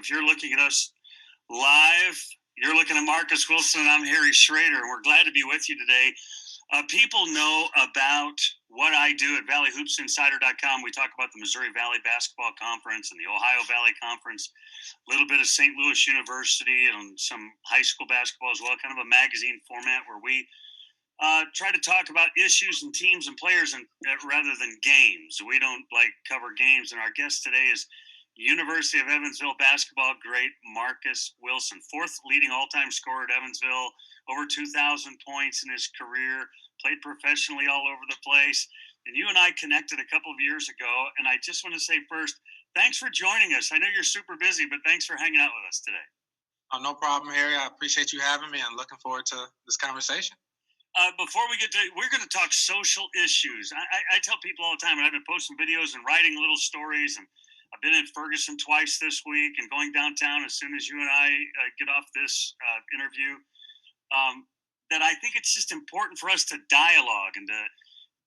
if you're looking at us live, you're looking at Marcus Wilson, and I'm Harry Schrader, and we're glad to be with you today. People know about what I do at ValleyHoopsInsider.com. We talk about the Missouri Valley Basketball Conference and the Ohio Valley Conference, a little bit of St. Louis University, and some high school basketball as well, kind of a magazine format where we try to talk about issues and teams and players rather than games. We don't cover games. And our guest today is University of Evansville basketball great Marcus Wilson, fourth leading all-time scorer at Evansville, over 2,000 points in his career, played professionally all over the place. And you and I connected a couple of years ago. And I just want to say first, thanks for joining us. I know you're super busy, but thanks for hanging out with us today. Oh, no problem, Harry. I appreciate you having me and looking forward to this conversation. Before we get to, we're going to talk social issues. I tell people all the time, and I've been posting videos and writing little stories, and I've been in Ferguson twice this week and going downtown as soon as you and I get off this interview, that I think it's just important for us to dialogue and to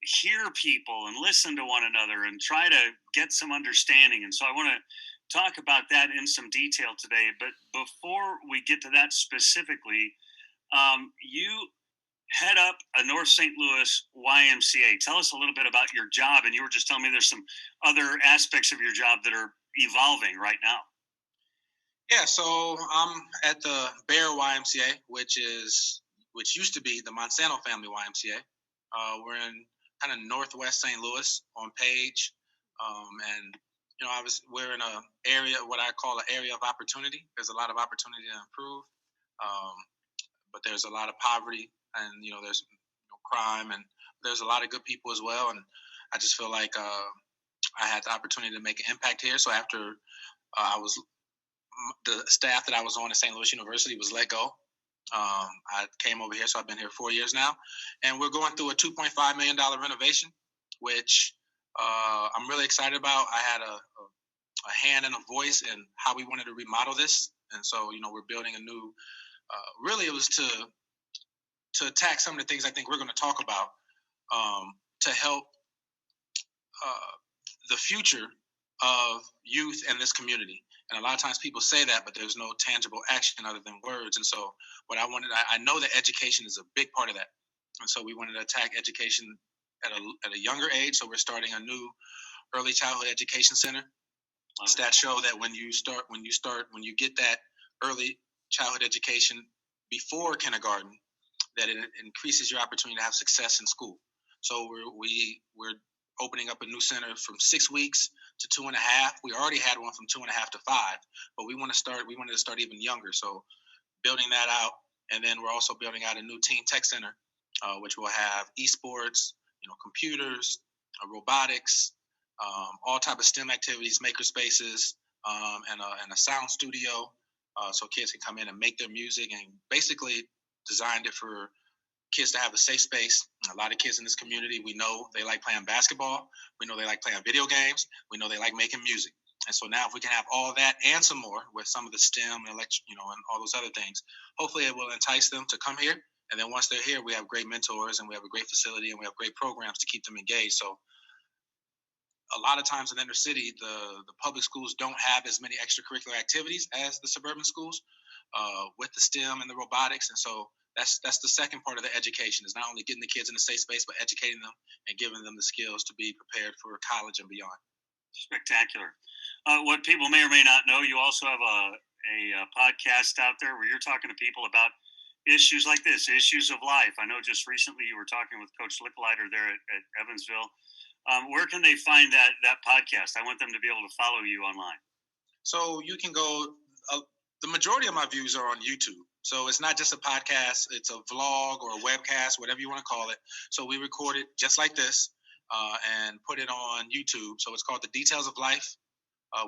hear people and listen to one another and try to get some understanding. And so I want to talk about that in some detail today. But before we get to that specifically, you head up a North St. Louis YMCA. Tell us a little bit about your job. And you were just telling me there's some other aspects of your job that are evolving right now. Yeah, so I'm at the Bear YMCA, which used to be the Monsanto Family YMCA. We're in kind of northwest St. Louis on Page, and we're in an area, what I call an area of opportunity. There's a lot of opportunity to improve, but there's a lot of poverty. And, there's crime, and there's a lot of good people as well. And I just feel like I had the opportunity to make an impact here. So after the staff that I was on at St. Louis University was let go, I came over here. So I've been here 4 years now. And we're going through a $2.5 million renovation, which I'm really excited about. I had a hand and a voice in how we wanted to remodel this. And so, we're building a new, really it was to attack some of the things I think we're going to talk about to help the future of youth in this community. And a lot of times people say that, but there's no tangible action other than words. And so what I know that education is a big part of that. And so we wanted to attack education at a younger age. So we're starting a new early childhood education center. Stats show that when you get that early childhood education before kindergarten, that it increases your opportunity to have success in school. So we're opening up a new center from 6 weeks to 2.5. We already had one from 2.5 to 5, but we wanted to start even younger. So building that out, and then we're also building out a new teen tech center, which will have esports, computers, robotics, all type of STEM activities, maker spaces, and a sound studio, so kids can come in and make their music, and basically designed it for kids to have a safe space. A lot of kids in this community, we know they like playing basketball. We know they like playing video games. We know they like making music. And so now if we can have all of that and some more with some of the STEM and and all those other things, hopefully it will entice them to come here. And then once they're here, we have great mentors and we have a great facility and we have great programs to keep them engaged. So a lot of times in the inner city, the public schools don't have as many extracurricular activities as the suburban schools with the STEM and the robotics. And so that's the second part of the education, is not only getting the kids in a safe space, but educating them and giving them the skills to be prepared for college and beyond. Spectacular. What people may or may not know, you also have a podcast out there where you're talking to people about issues like this, issues of life. I know just recently you were talking with Coach Licklider there at Evansville. Where can they find that podcast? I want them to be able to follow you online. So you can go, the majority of my views are on YouTube. So it's not just a podcast, it's a vlog or a webcast, whatever you want to call it. So we record it just like this and put it on YouTube. So it's called The Details of Life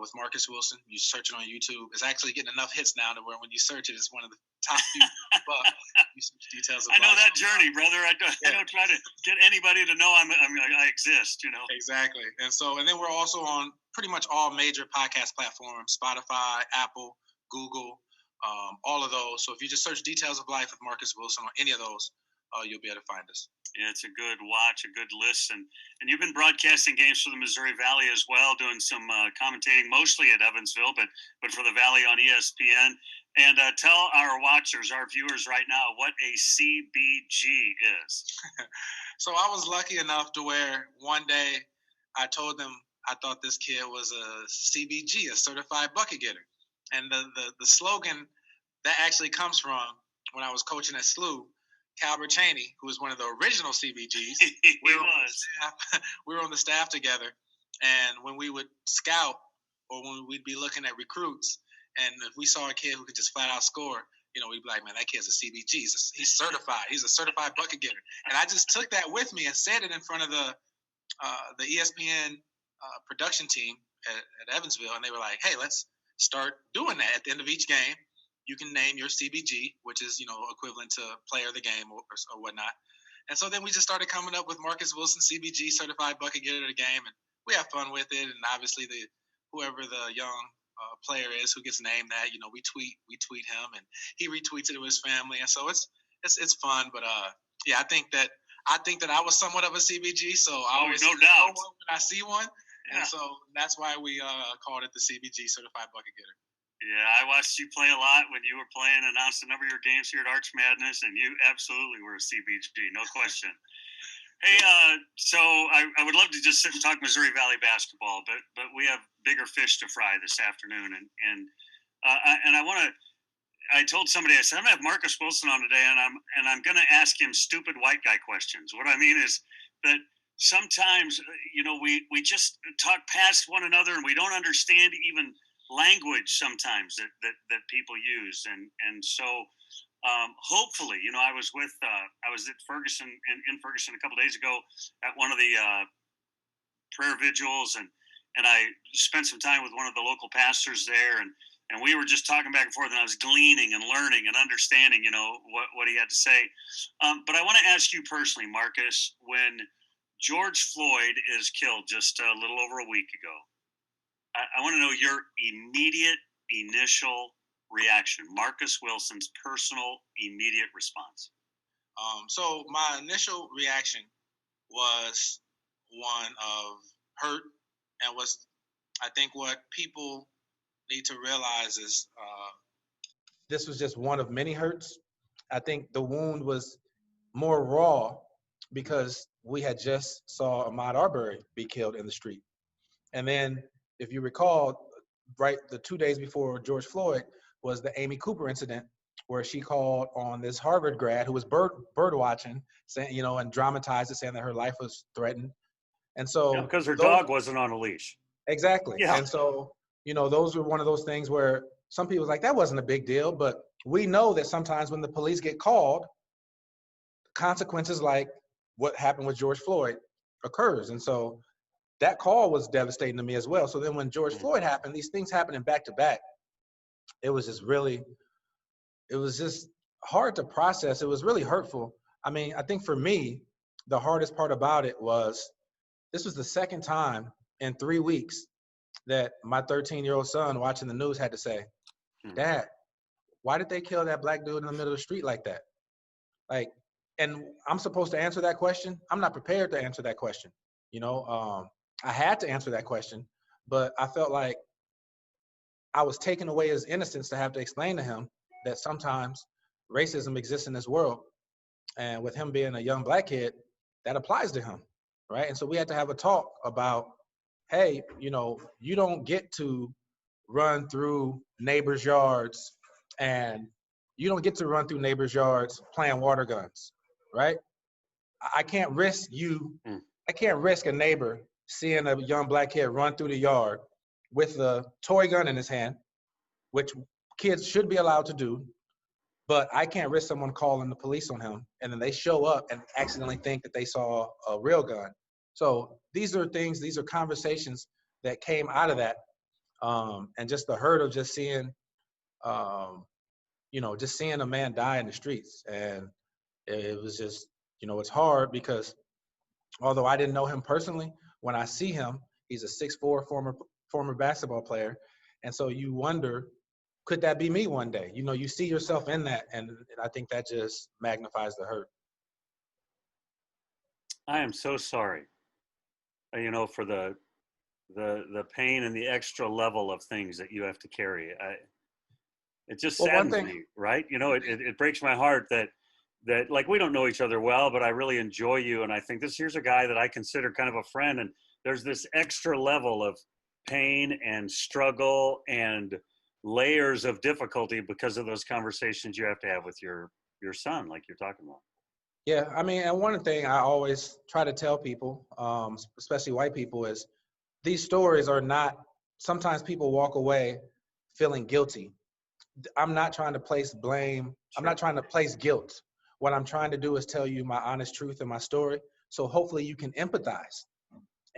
with Marcus Wilson. You search it on YouTube. It's actually getting enough hits now to where when you search it, it's one of the top few. You search Details of Life. I know that journey, brother. I don't try to get anybody to know I exist, Exactly. And then we're also on pretty much all major podcast platforms, Spotify, Apple, Google, all of those. So if you just search Details of Life with Marcus Wilson on any of those, you'll be able to find us. Yeah, it's a good watch, a good listen. And you've been broadcasting games for the Missouri Valley as well, doing some commentating mostly at Evansville, but for the Valley on ESPN. And tell our watchers, our viewers right now, what a CBG is. So I was lucky enough to where one day I told them I thought this kid was a CBG, a certified bucket getter. And the slogan that actually comes from when I was coaching at SLU, Calbert Cheney, who was one of the original CBGs. We were on the staff together, and when we would scout or when we'd be looking at recruits, and if we saw a kid who could just flat out score, we'd be like, man, that kid's a CBG. He's certified. He's a certified bucket getter. And I just took that with me and said it in front of the ESPN production team at Evansville, and they were like, hey, let's start doing that at the end of each game. You can name your CBG, which is, equivalent to player of the game or whatnot. And so then we just started coming up with Marcus Wilson, CBG, certified bucket getter of the game, and we have fun with it. And obviously, whoever the young player is who gets named that, we tweet him, and he retweets it to his family, and so it's fun. But yeah, I think that I was somewhat of a CBG, so I always no doubt when I see one, and so that's why we called it the CBG, certified bucket getter. Yeah, I watched you play a lot when you were playing, announced a number of your games here at Arch Madness, and you absolutely were a CBG, no question. Hey, so I would love to just sit and talk Missouri Valley basketball, but we have bigger fish to fry this afternoon, and I want to. I told somebody, I said, I'm gonna have Marcus Wilson on today, and I'm gonna ask him stupid white guy questions. What I mean is that sometimes we just talk past one another, and we don't understand even language sometimes that people use, and so hopefully, I was at Ferguson in Ferguson a couple days ago at one of the prayer vigils, and I spent some time with one of the local pastors there, and we were just talking back and forth, and I was gleaning and learning and understanding, what he had to say. But I want to ask you personally, Marcus, when George Floyd is killed just a little over a week ago, I want to know your immediate initial reaction, Marcus Wilson's personal immediate response. So my initial reaction was one of hurt, and I think what people need to realize is this was just one of many hurts. I think the wound was more raw because we had just saw Ahmaud Arbery be killed in the street. And then, if you recall, right, the 2 days before George Floyd was the Amy Cooper incident, where she called on this Harvard grad who was bird watching, saying, and dramatized it, saying that her life was threatened. And so because her dog wasn't on a leash. Exactly. Yeah. And so, those were one of those things where some people like, that wasn't a big deal, but we know that sometimes when the police get called, consequences like what happened with George Floyd occurs. And so that call was devastating to me as well. So then when George Floyd happened, these things happening back to back, it was just hard to process. It was really hurtful. I mean, I think for me, the hardest part about it was this was the second time in 3 weeks that my 13-year-old son watching the news had to say, Dad, why did they kill that black dude in the middle of the street like that? Like, and I'm supposed to answer that question. I'm not prepared to answer that question. I had to answer that question, but I felt like I was taking away his innocence to have to explain to him that sometimes racism exists in this world. And with him being a young black kid, that applies to him, right? And so we had to have a talk about, hey, you don't get to run through neighbors' yards, and you don't get to run through neighbors' yards playing water guns, right? I can't risk a neighbor seeing a young black kid run through the yard with a toy gun in his hand, which kids should be allowed to do, but I can't risk someone calling the police on him, and then they show up and accidentally think that they saw a real gun. So these are conversations that came out of that, and just the hurt of just seeing, just seeing a man die in the streets. And it was just, it's hard because although I didn't know him personally, when I see him, he's a 6'4" former basketball player. And so you wonder, could that be me one day? You see yourself in that, and I think that just magnifies the hurt. I am so sorry, for the pain and the extra level of things that you have to carry. It just Well, one saddens thing, me, right? It breaks my heart that like we don't know each other well, but I really enjoy you, and I think here's a guy that I consider kind of a friend, and there's this extra level of pain and struggle and layers of difficulty because of those conversations you have to have with your son, like you're talking about. yeah, I mean, and one thing I always try to tell people, especially white people, is these stories are not, sometimes people walk away feeling guilty. I'm not trying to place blame. I'm Sure. not trying to place guilt. What I'm trying to do is tell you my honest truth and my story. So hopefully you can empathize.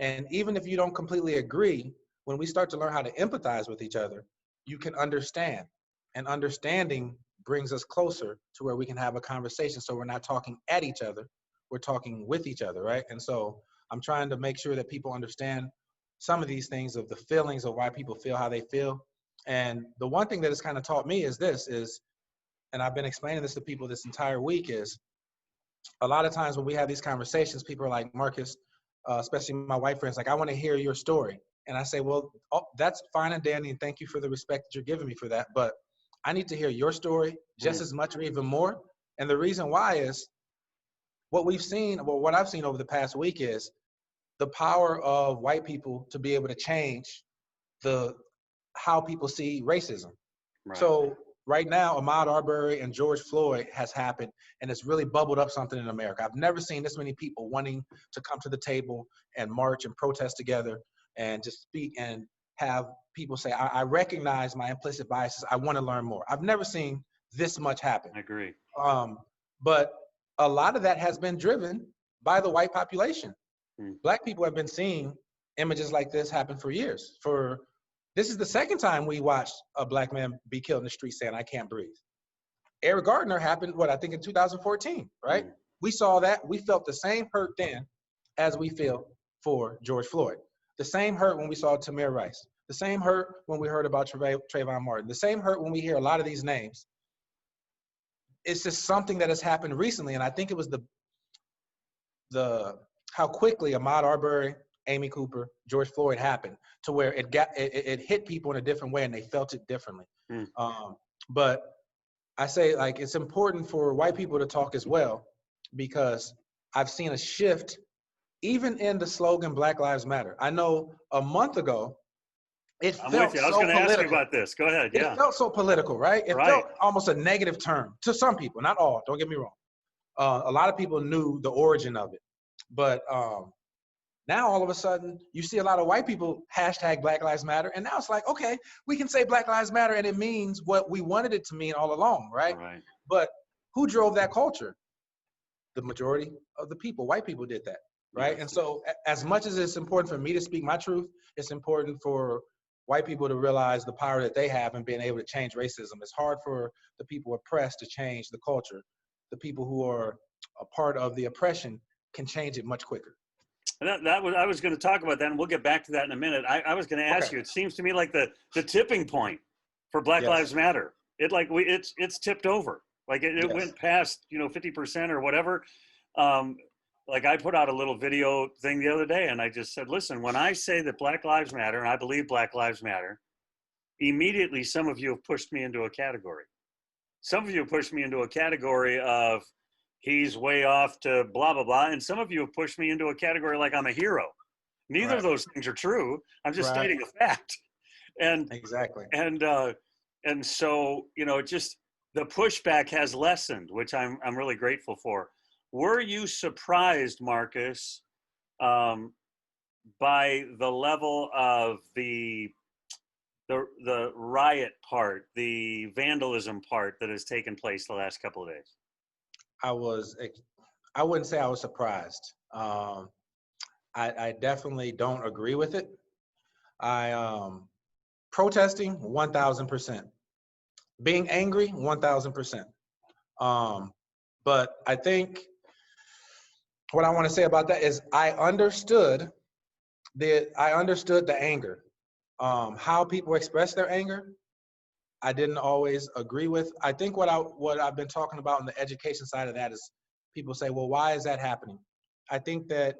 And even if you don't completely agree, when we start to learn how to empathize with each other, you can understand. And understanding brings us closer to where we can have a conversation. So we're not talking at each other, we're talking with each other, right? And so I'm trying to make sure that people understand some of these things of the feelings of why people feel how they feel. And the one thing that it's kind of taught me is this is, and I've been explaining this to people this entire week, is a lot of times when we have these conversations, people are like, Marcus, especially my white friends, like, I want to hear your story. And I say, well, that's fine and dandy, and thank you for the respect that you're giving me for that. But I need to hear your story just as much or even more. And the reason why is what we've seen, well, what I've seen over the past week is the power of white people to be able to change the how people see racism. Right. So right now, Ahmaud Arbery and George Floyd has happened, and it's really bubbled up something in America. I've never seen this many people wanting to come to the table and march and protest together and just speak and have people say, I recognize my implicit biases. I want to learn more. I've never seen this much happen. I agree. But a lot of that has been driven by the white population. Hmm. Black people have been seeing images like this happen for years. This is the second time we watched a black man be killed in the street saying, I can't breathe. Eric Gardner happened, I think in 2014, right? Mm. We saw that. We felt the same hurt then as we feel for George Floyd. The same hurt when we saw Tamir Rice. The same hurt when we heard about Trayvon Martin. The same hurt when we hear a lot of these names. It's just something that has happened recently. And I think it was how quickly Ahmaud Arbery, Amy Cooper, George Floyd happened to where it hit people in a different way and they felt it differently. Mm. But I say, like, it's important for white people to talk as well, because I've seen a shift even in the slogan Black Lives Matter. I know a month ago, it I'm felt with you. I was so going to ask you political. about this. Go ahead. It Yeah. felt so political, right? It Right. felt almost a negative term to some people, not all, don't get me wrong. A lot of people knew the origin of it. But now all of a sudden, you see a lot of white people hashtag Black Lives Matter, and now it's like, okay, we can say Black Lives Matter, and it means what we wanted it to mean all along, right? Right. But who drove that culture? The majority of the people, white people did that, right? Yes. And so as much as it's important for me to speak my truth, it's important for white people to realize the power that they have in being able to change racism. It's hard for the people oppressed to change the culture. The people who are a part of the oppression can change it much quicker. I was going to talk about that, and we'll get back to that in a minute. I was going to ask Okay. you. It seems to me like the tipping point for Black Yes. Lives Matter. It's tipped over. Like it Yes. went past 50% or whatever. Like I put out a little video thing the other day, and I just said, listen, when I say that Black Lives Matter, and I believe Black Lives Matter, immediately some of you have pushed me into a category. Some of you have pushed me into a category of he's way off to blah, blah, blah. And some of you have pushed me into a category like I'm a hero. Neither Right. of those things are true. I'm just Right. stating a fact. And Exactly. and so, just the pushback has lessened, which I'm really grateful for. Were you surprised, Marcus, by the level of the riot part, the vandalism part that has taken place the last couple of days? I wouldn't say I was surprised. I definitely don't agree with it. Protesting 1,000%, being angry 1,000%. But I think what I want to say about that is I understood the anger, how people express their anger. I didn't always agree with. I think what I've been talking about on the education side of that is people say, well, why is that happening? I think that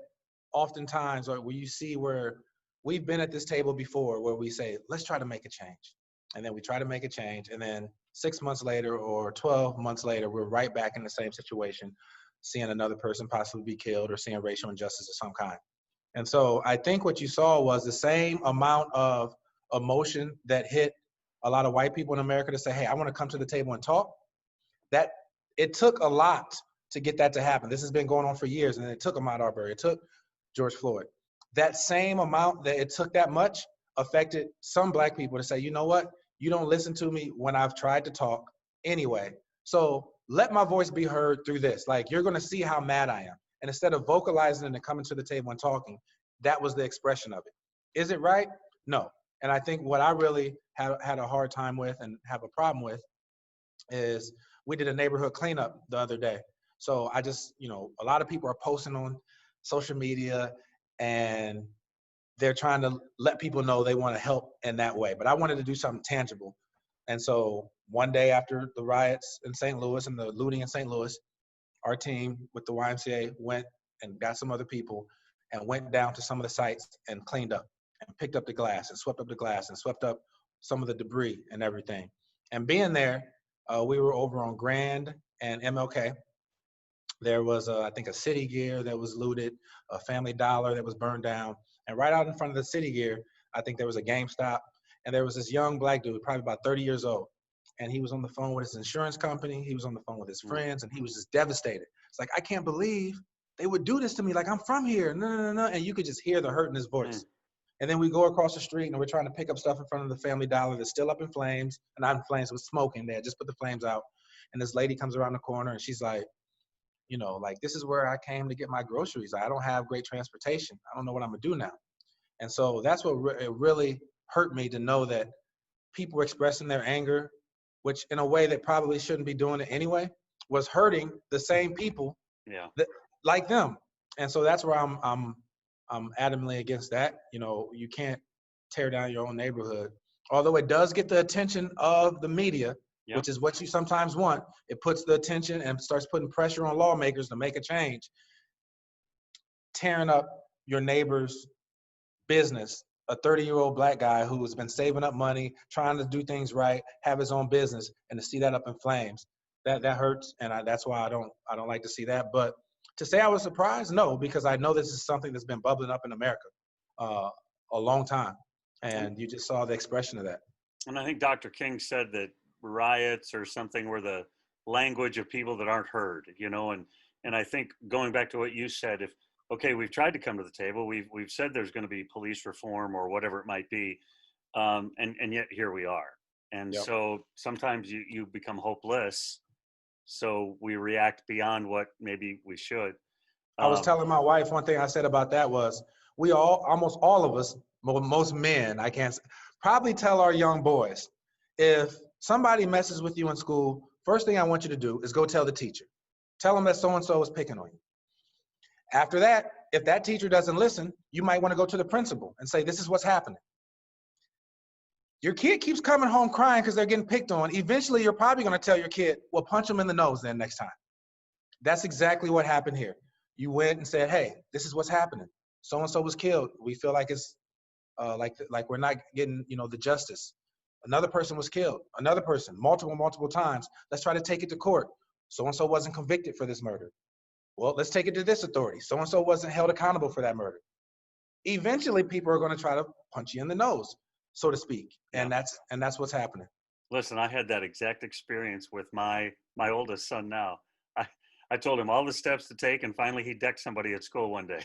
oftentimes, or where you see where we've been at this table before, where we say, let's try to make a change. And then we try to make a change. And then 6 months later or 12 months later, we're right back in the same situation, seeing another person possibly be killed or seeing racial injustice of some kind. And so I think what you saw was the same amount of emotion that hit a lot of white people in America to say, hey, I want to come to the table and talk. That it took a lot to get that to happen. This has been going on for years, and it took Ahmaud Arbery, it took George Floyd. That same amount that it took that much affected some black people to say, you know what? You don't listen to me when I've tried to talk anyway. So let my voice be heard through this. Like, you're going to see how mad I am. And instead of vocalizing and coming to the table and talking, that was the expression of it. Is it right? No. And I think what I really had a hard time with and have a problem with is we did a neighborhood cleanup the other day. So I just, a lot of people are posting on social media and they're trying to let people know they want to help in that way. But I wanted to do something tangible. And so one day after the riots in St. Louis and the looting in St. Louis, our team with the YMCA went and got some other people and went down to some of the sites and cleaned up and picked up the glass and swept up the glass and swept up some of the debris and everything. And being there, we were over on Grand and MLK. There was, I think, a City Gear that was looted, a Family Dollar that was burned down. And right out in front of the City Gear, I think there was a GameStop. And there was this young black dude, probably about 30 years old. And he was on the phone with his insurance company. He was on the phone with his friends, and he was just devastated. It's like, I can't believe they would do this to me. Like, I'm from here. No, no, no, no. And you could just hear the hurt in his voice. And then we go across the street, and we're trying to pick up stuff in front of the Family Dollar that's still up in flames. And not in flames, with smoke in there. Just put the flames out. And this lady comes around the corner, and she's like, like, this is where I came to get my groceries. I don't have great transportation. I don't know what I'm going to do now. And so that's what it really hurt me to know that people were expressing their anger, which in a way that probably shouldn't be doing it anyway, was hurting the same people that, like them. And so that's where I'm adamantly against that. You can't tear down your own neighborhood. Although it does get the attention of the media, which is what you sometimes want. It puts the attention and starts putting pressure on lawmakers to make a change. Tearing up your neighbor's business, a 30-year-old black guy who has been saving up money, trying to do things right, have his own business, and to see that up in flames, that hurts, and that's why I don't like to see that. But to say I was surprised, no, because I know this is something that's been bubbling up in America a long time, and you just saw the expression of that. And I think Dr. King said that riots or something were the language of people that aren't heard, and I think going back to what you said, okay, we've tried to come to the table. We've said there's going to be police reform or whatever it might be, and yet here we are. And so sometimes you become hopeless. So we react beyond what maybe we should. I was telling my wife, one thing I said about that was, we almost all of us, most men, I can't probably tell our young boys, if somebody messes with you in school, first thing I want you to do is go tell the teacher. Tell them that so-and-so is picking on you. After that, if that teacher doesn't listen, you might want to go to the principal and say, this is what's happening. Your kid keeps coming home crying because they're getting picked on. Eventually, you're probably going to tell your kid, well, punch them in the nose then next time. That's exactly what happened here. You went and said, hey, this is what's happening. So-and-so was killed. We feel like it's like we're not getting, the justice. Another person was killed. Another person, multiple times. Let's try to take it to court. So-and-so wasn't convicted for this murder. Well, let's take it to this authority. So-and-so wasn't held accountable for that murder. Eventually, people are going to try to punch you in the nose, so to speak. And that's what's happening. Listen, I had that exact experience with my oldest son now. I told him all the steps to take, and finally he decked somebody at school one day.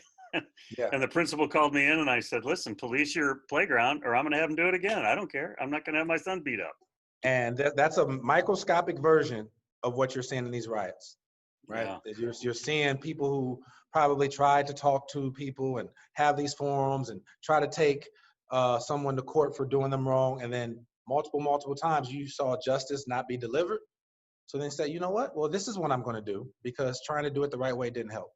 And the principal called me in, and I said, listen, police your playground, or I'm going to have him do it again. I don't care. I'm not going to have my son beat up. And that's a microscopic version of what you're seeing in these riots. Right. Yeah. You're seeing people who probably tried to talk to people and have these forums and try to take someone to court for doing them wrong. And then multiple times you saw justice not be delivered. So then say, you know what? Well, this is what I'm going to do, because trying to do it the right way didn't help.